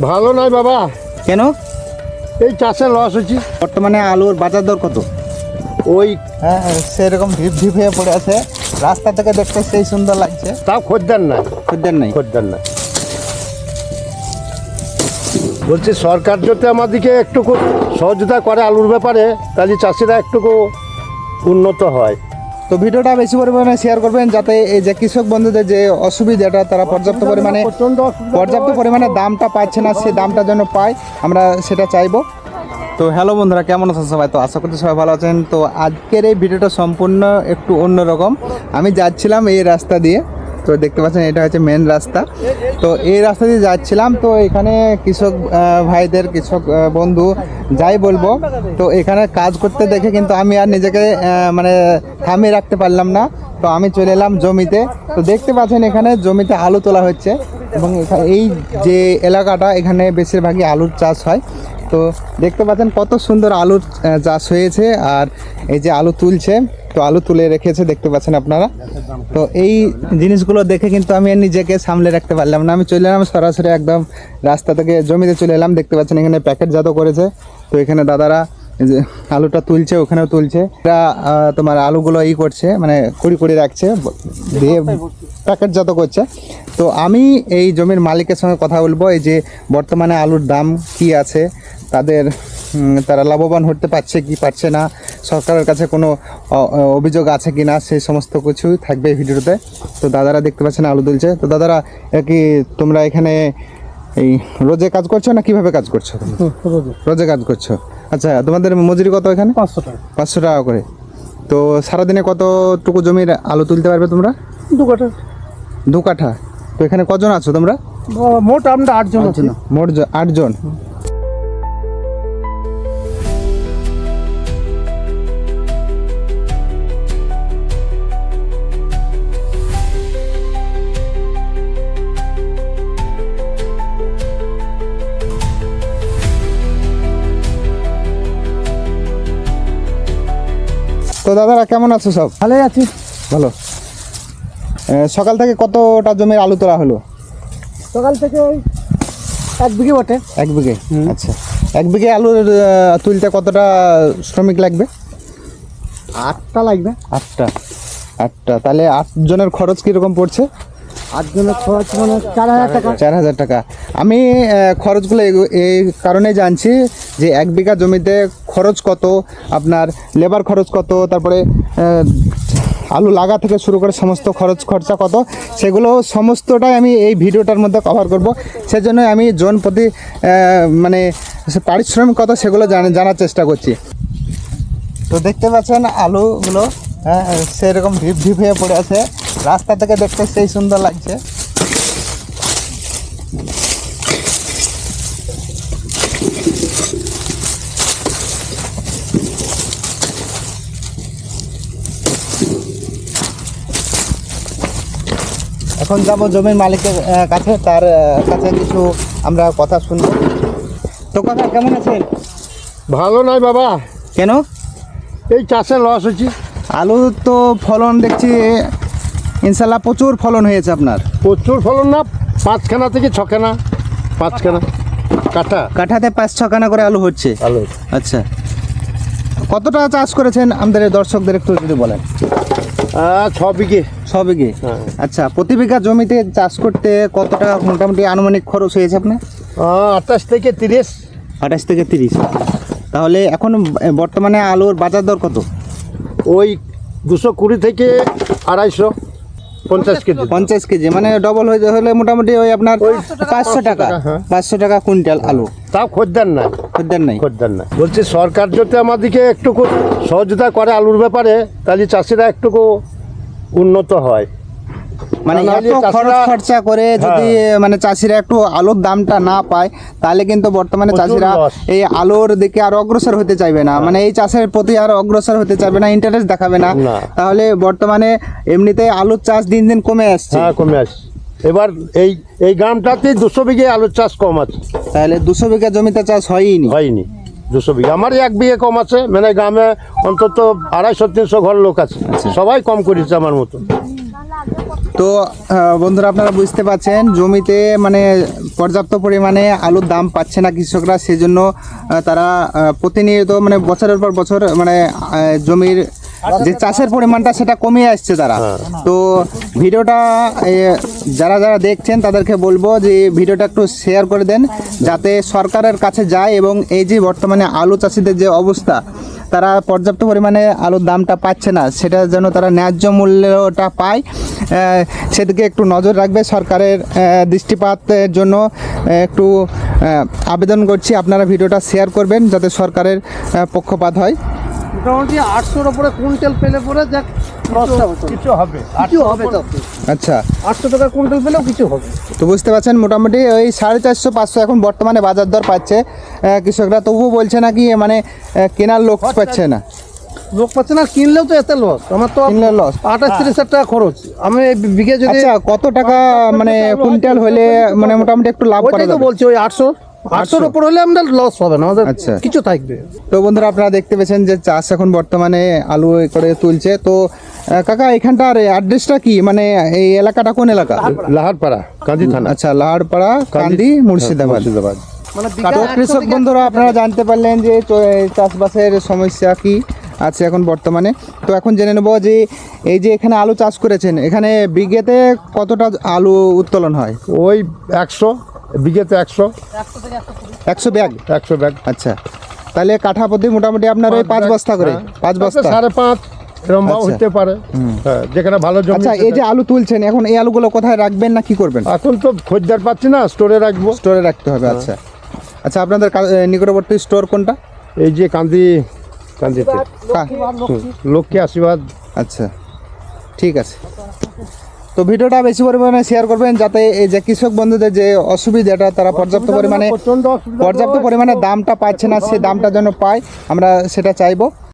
ভালো নয় বাবা। কেন? এই চাষে লস হচ্ছে। বর্তমানে আলুর বাজার দর কত? ওই হ্যাঁ, সেরকম ঢিপ ঢিপ হয়ে পড়ে আছে। রাস্তা থেকে দেখতে সেই সুন্দর লাগছে। তাও খদ্দের নাই, খদ্দের নাই। খদ্দের নাই। বলছি সরকার যদি আমাদেরকে একটু সহযোগিতা করে আলুর ব্যাপারে, তাহলে চাষিরা একটু উন্নত হয়। তো ভিডিওটা বেশি পরিমাণে শেয়ার করবেন, যাতে এই যে কৃষক বন্ধুদের যে অসুবিধাটা, তারা পর্যাপ্ত পরিমাণে দামটা পাচ্ছে না, সেই দামটা যেন পায়, আমরা সেটা চাইবো। তো হ্যালো বন্ধুরা, কেমন আছেন সবাই? তো আশা করছি সবাই ভালো আছেন। তো আজকের এই ভিডিওটা সম্পূর্ণ একটু অন্যরকম। আমি যাচ্ছিলাম এই রাস্তা দিয়ে, তো দেখতে পাচ্ছেন এটা হচ্ছে মেন রাস্তা। তো এই রাস্তা দিয়ে যাচ্ছিলাম, তো এখানে কৃষক ভাইদের, কৃষক বন্ধু যাই বলবো, তো এখানে কাজ করতে দেখে কিন্তু আমি আর নিজেকে মানে থামিয়ে রাখতে পারলাম না। তো আমি চলে এলাম জমিতে। তো দেখতে পাচ্ছেন এখানে জমিতে আলু তোলা হচ্ছে, এবং এই যে এলাকাটা, এখানে বেশিরভাগই আলুর চাষ হয়। তো দেখতে পাচ্ছেন কত সুন্দর আলুর চাষ হয়েছে, আর এই যে আলু তুলছে, তো আলু তুলে রেখেছে দেখতে পাচ্ছেন আপনারা। তো এই জিনিসগুলো দেখে কিন্তু আমি নিজেকে সামলে রাখতে পারলাম না, আমি চলে এলাম সরাসরি একদম রাস্তা থেকে জমিতে চলে এলাম। দেখতে পাচ্ছেন এখানে প্যাকেটজাত করেছে, তো এখানে দাদারা যে আলুটা তুলছে, ওখানেও তুলছে। এরা তোমার আলুগুলো করছে, মানে কুড়ি রাখছে, দিয়ে প্যাকেটজাত করছে। তো আমি এই জমির মালিকের সঙ্গে কথা বলবো, এই যে বর্তমানে আলুর দাম কি আছে, তারা লাভবান হতে পারছে কি পারছে না, সরকারের কাছে কোনো অভিযোগ আছে কি না, সেই সমস্ত কিছুই থাকবে এই ভিডিওতে। তো দাদারা দেখতে পাচ্ছেন আলু তুলছে। তো দাদারা কি তোমরা এখানে এই রোজে কাজ করছো না কিভাবে কাজ করছো? রোজে কাজ করছো। আচ্ছা, তোমাদের মজুরি কত এখানে? 500 টাকা। 500 টাকা করে। তো সারাদিনে কতটুকু জমির আলু তুলতে পারবে তোমরা? 2 কাঠা। তো এখানে কজন আছো তোমরা? মোট আমরা 8 জন আছি। মোট 8 জন। তো দাদারা কেমন আছো? সব ভালোই আছি। ভালো। সকাল থেকে কতটা জমির আলু তোলা হলো? সকাল থেকে 1 বিঘে বটে। 1 বিঘে। আচ্ছা, 1 বিঘে আলু তুলতে কতটা শ্রমিক লাগবে? 8টা লাগবে। 8টা। তাহলে 8 জনের খরচ কীরকম পড়ছে? 8 জনের খরচ মানে 4000 টাকা। 4000 টাকা। আমি খরচগুলো এই কারণে জানছি যে 1 বিঘা জমিতে খরচ কত, আপনার লেবার খরচ কত, তারপরে আলু লাগা থেকে শুরু করে সমস্ত খরচা কত, সেগুলো সমস্তটাই আমি এই ভিডিওটার মধ্যে কভার করব। সেজন্য আমি জন প্রতি মানে পারিশ্রমিক কত সেগুলো জানার চেষ্টা করছি। তো দেখতে পাচ্ছেন আলুগুলো সেরকম ঢিপ ঢিপ হয়ে পড়ে আছে, রাস্তা থেকে দেখতে সেই সুন্দর লাগছে। এখন যাব জমির মালিকের কাছে, তার কাছে কিছু আমরা কথা শুনবো। তো কথা কেমন আছেন? ভালো নয় বাবা। কেন? এই চাষে লস হচ্ছে। আলু তো ফলন দেখছি ইনশাল্লাহ প্রচুর ফলন হয়েছে আপনার। প্রচুর ফলন না, 5খানা থেকে 6খানা, 5খানা কাঠাতে 5-6 খানা করে আলু হচ্ছে। আলু। আচ্ছা, কতটা চাষ করেছেন আমাদের দর্শকদের একটু যদি বলেন? 6 বিঘে। 6 বিঘে। আচ্ছা, প্রতি বিঘা জমিতে চাষ করতে কতটা মোটামুটি আনুমানিক খরচ হয়েছে আপনার? 28 থেকে 30। 28 থেকে 30। তাহলে এখন বর্তমানে আলুর বাজার দর কত? ওই 220 থেকে 250, 50 কেজি। 50 কেজি মানে ডবল হলে মোটামুটি ওই আপনার 500 টাকা। 500 টাকা কুইন্টাল আলু। তাও খদ্দের নাই। খদ্দের নাই। বলছি সরকার যদি আমাদেরকে একটু সহযোগিতা করে আলুর ব্যাপারে, তাহলে চাষিরা একটু উন্নত হয়। মানে এত খরচা করে যদি মানে চাষিরা একটু আলুর দামটা না পায়, তাহলে কিন্তু বর্তমানে চাষিরা এই আলুর দিকে আর অগ্রসর হতে চাইবে না, মানে এই চাষের প্রতি আর অগ্রসর হতে চাইবে না, ইন্টারেস্ট দেখাবে না। তাহলে বর্তমানে এমনিতে আলুর চাষ দিন দিন কমে আসছে। এবার এই গ্রামটাতে 200 বিঘে আলুর চাষ কম আছে। তাহলে 200 বিঘা জমিতে চাষ হয়নি। 200 বিঘা। আমার 1 বিঘে কম আছে, মানে গ্রামে অন্তত 250-300 ঘর লোক আছে, সবাই কম করেছে আমার মতো। তো বন্ধুরা আপনারা বুঝতে পারছেন জমিতে মানে পর্যাপ্ত পরিমাণে আলুর দাম পাচ্ছে না কৃষকরা, সেজন্য তারা প্রতিনিয়ত মানে বছরের পর বছর মানে জমির যে চাষের পরিমাণটা সেটা কমিয়ে আসছে তারা। তো ভিডিওটা যারা যারা দেখছেন তাদেরকে বলবো যে ভিডিওটা একটু শেয়ার করে দেন যাতে সরকারের কাছে যায়, এবং এই যে বর্তমানে আলু চাষিদের যে অবস্থা, তারা পর্যাপ্ত পরিমাণে আলুর দামটা পাচ্ছে না, সেটা যেন তারা ন্যায্য মূল্যটা পায়, সেদিকে একটু নজর রাখবে। সরকারের দৃষ্টিপাতের জন্য একটু আবেদন করছি, আপনারা ভিডিওটা শেয়ার করবেন যাতে সরকারের পক্ষপাত হয়। মোটামুটি 800-র উপরে কুইন্টাল পেলে পরে যাক কিছু হবে কিছু হবে তো। আচ্ছা, 800 টাকা কুইন্টাল পেলেও কিছু হবে। তো বুঝতে পারছেন মোটামুটি ওই 450-500 এখন বর্তমানে বাজার দর পাচ্ছে কৃষকরা, তবুও বলছে নাকি মানে কেনার লোক পাচ্ছে না। লোক পাচ্ছে না, কিনলেও তো এতে লস। আমার তো কিনলে loss। 28-30 টাকা খরচ। আমি বিঘে যদি আচ্ছা, কত টাকা মানে কুইন্টাল হলে মানে মোটামুটি একটু লাভ করা ওইটাই তো যাবে? বলছি, ওই 800-800-র উপর হলে আমাদের লস হবে না, আমাদের আচ্ছা। কিছু থাকবে। তো বন্ধুরা আপনারা দেখতে পেয়েছেন যে চাষ এখন বর্তমানে আলু করে তুলছে। তো কাকা এখানটার অ্যাড্রেসটা কি, মানে এই এলাকাটা কোন এলাকা? লাহারপাড়া কান্দি থানা, আচ্ছা, লাহারপাড়া কান্দি মুর্শিদাবাদ। মুর্শিদাবাদ। মানে তো কৃষক বন্ধুরা আপনারা জানতে পারলেন যে চাষবাসের সমস্যা কি আছে এখন বর্তমানে। তো এখন জেনে নেব যে এই যে এখানে আলু চাষ করেছেন, এখানে বিঘেতে কতটা আলু উত্তোলন হয়? ওই 100 বিঘেতে 100 ব্যাগ। 100 ব্যাগ। আচ্ছা, তাহলে কাঠা প্রতি মোটামুটি আপনার ওই 5 বস্তা করে, 5 বস্তা। 5.5 এরকম আচ্ছা। হতে পারে। হ্যাঁ, যেখানে ভালো জমি। আচ্ছা, এই যে আলু তুলছেন এখন এই আলুগুলো কোথায় রাখবেন না কি করবেন? এখন তো খদ্দের পাচ্ছি না, স্টোরে রাখবো। স্টোরে রাখতে হবে। আচ্ছা আচ্ছা, আপনাদের নিকটবর্তী স্টোর কোনটা? এই যে কান্দিতে লক্ষ্মী আশীর্বাদ। আচ্ছা, ঠিক আছে। তো ভিডিওটা বেশি পরিমাণে শেয়ার করবেন যাতে এই যে কৃষক বন্ধুদের যে অসুবিধাটা, তারা পর্যাপ্ত পরিমাণে দামটা পাচ্ছে না, সেই দামটা যেন পায়, আমরা সেটা চাইবো।